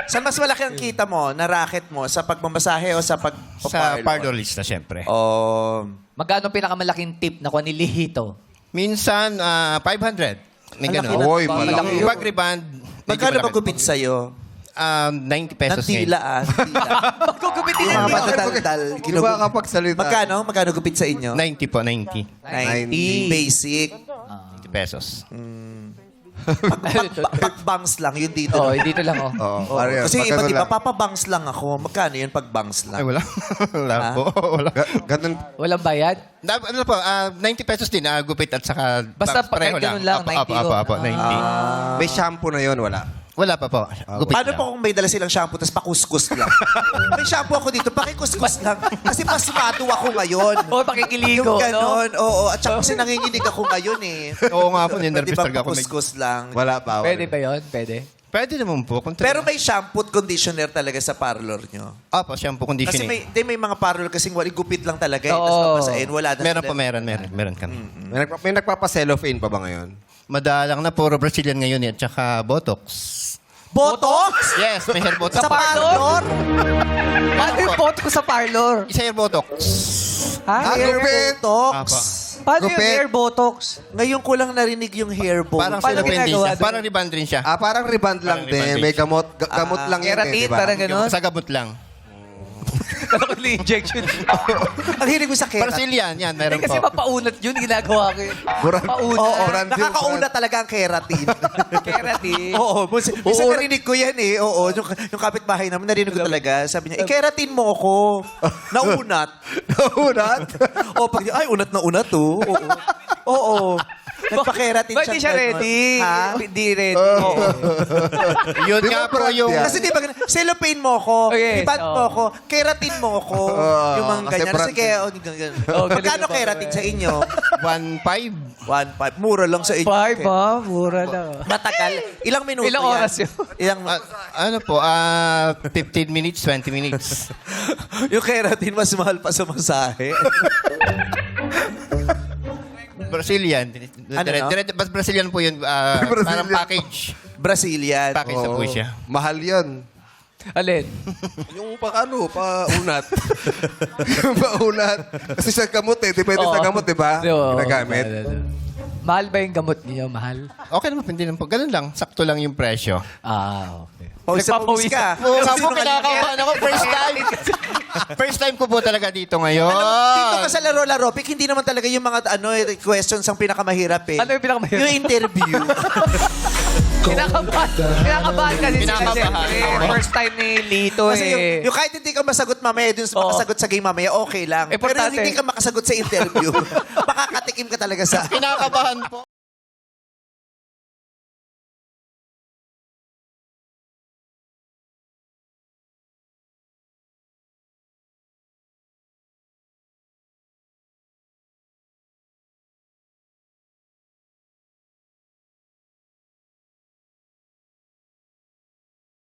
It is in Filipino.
Saan mas malaki ang kita mo na racket mo? Sa pagmamasahe o sa Sa parlor lista, syempre. Oh, Magkano pinakamalaking tip na kuha ni Lihito? Minsan, 500. May Ang ganun. laki na- Oy, malaki malaki. yun. Pag rebound, magkano magupit sa'yo? 90 pesos Ng tila, tila. Magkukupitin Yung mga na matadaldal. Di ba kapagsalita? Magkano gupit sa inyo? 90 po, 90. 90. Basic. 90 pesos. Pag-bangs lang, yun dito. Oo, dito lang, oh. Oo, Oo. pare, Kasi pag iba, ano di ba, lang. papabangs lang ako. Magkano yun pag bangs Ay, lang? wala. Wala po. Wala. Ganun. Walang bayad? Ano po, 90 pesos din, gupit at saka... Basta pareho kahit ganun lang, Apo, 90 apo, apo, 90. May shampoo na yon wala. Wala pa po. Gupit Paano lang. po kung may dala silang shampoo tapos pakuskus lang? May shampoo ako dito, pakikuskus lang. Kasi pasmado ako ngayon. Oo, pakikiligo, Yung no? ganon, oo. At saka kasi nanginginig ako ngayon eh. Oo nga po, Di ninervous ba talaga ako. pakuskus lang? Wala pa. Pwede ba yun? Pwede. Pwede naman po. Pero may shampoo at conditioner talaga sa parlor nyo. Opo, shampoo Kasi conditioning. may mga parlor kasing wali gupit lang talaga. Eh, Oo. tapos papasain, wala na. Meron sila. po, meron kami. May nagpapa-cellophane pa ba ngayon? Madalang na, puro Brazilian ngayon at saka Botox. Botox? Yes, may hair Botox. Sa parlor? Paano yung photo ko sa parlor? Isa hair Botox. Ha? Hair gupit. Botox? Apa. Paano yung Gupit. hair botox? Ngayon ko lang narinig yung hair botox. Parang Paano cellophane din ginagawa siya. doon? Parang rebound rin siya. Parang rebound lang Parang rebound din. din May siya. gamot lang yan eh, Keratin, di ba? parang gano'n? Sa gamot lang. Kala ko injection. Ang hilig mo sa keratin. Brazilian, yan, meron Kasi po. mapaunat yun, ginagawa ko yun. Buran- Paunat. Oo, Brand new, nakakauna talaga ang keratin. Keratin. Oo, minsan narinig ko yan eh. Oo, yung kapitbahay namin, narinig ko talaga. Sabi niya, keratin mo ako. Naunat. Naunat? O, pag ay, unat na unat to. Oo. Oo. Nagpa-keratin Ba't di siya ganun. ready? Ha? Hindi ready. Oo. Yun Di nga ba po brand yung... yan? Kasi di ba, cellophane mo ako, Oh, yes, ibad mo oo. ako, keratin mo ako. Yung mga kasi ganyan. brand Sige, ganyan. Oh, Magkano ganun ba? keratin sa inyo? 1.5. 1.5. Mura lang sa inyo. Five, ha? Mura lang. Matagal. Ilang minuto Ilang yan? oras yun? Ilang, Ano po, 15 minutes, 20 minutes. yung keratin mas mahal pa sa masahe. Brazilian. Ano, no? Mas Brazilian po yun. Brazilian. Parang package. Brazilian. Package na po siya. Mahal yan. Alin? Yung paunat. Yung paunat. Kasi sa gamot eh. Depende Oo. sa gamot, di ba? Oo. Ginagamit. Mahal ba yung gamot niyo? Mahal? Okay naman, hindi naman po. Ganun lang. Sakto lang yung presyo. Okay. Pawis na pawis ka. Oo, nga po, kinakabahan ako. First time. First time ko po talaga dito ngayon. Dito ka sa laro-laro, Pick, hindi naman talaga yung mga questions ang pinakamahirap eh. Ano yung pinakamahirap? Yung interview. Kinakabahan kasi sila Kinakabahan. siyempre. First time ni Lito Kasi yung kahit hindi ka masagot mamaya, dun sa Oo. makasagot sa game mamaya, okay lang. Pero Importante. yung hindi ka makasagot sa interview, makakatikim ka talaga sa... Kinakabahan po.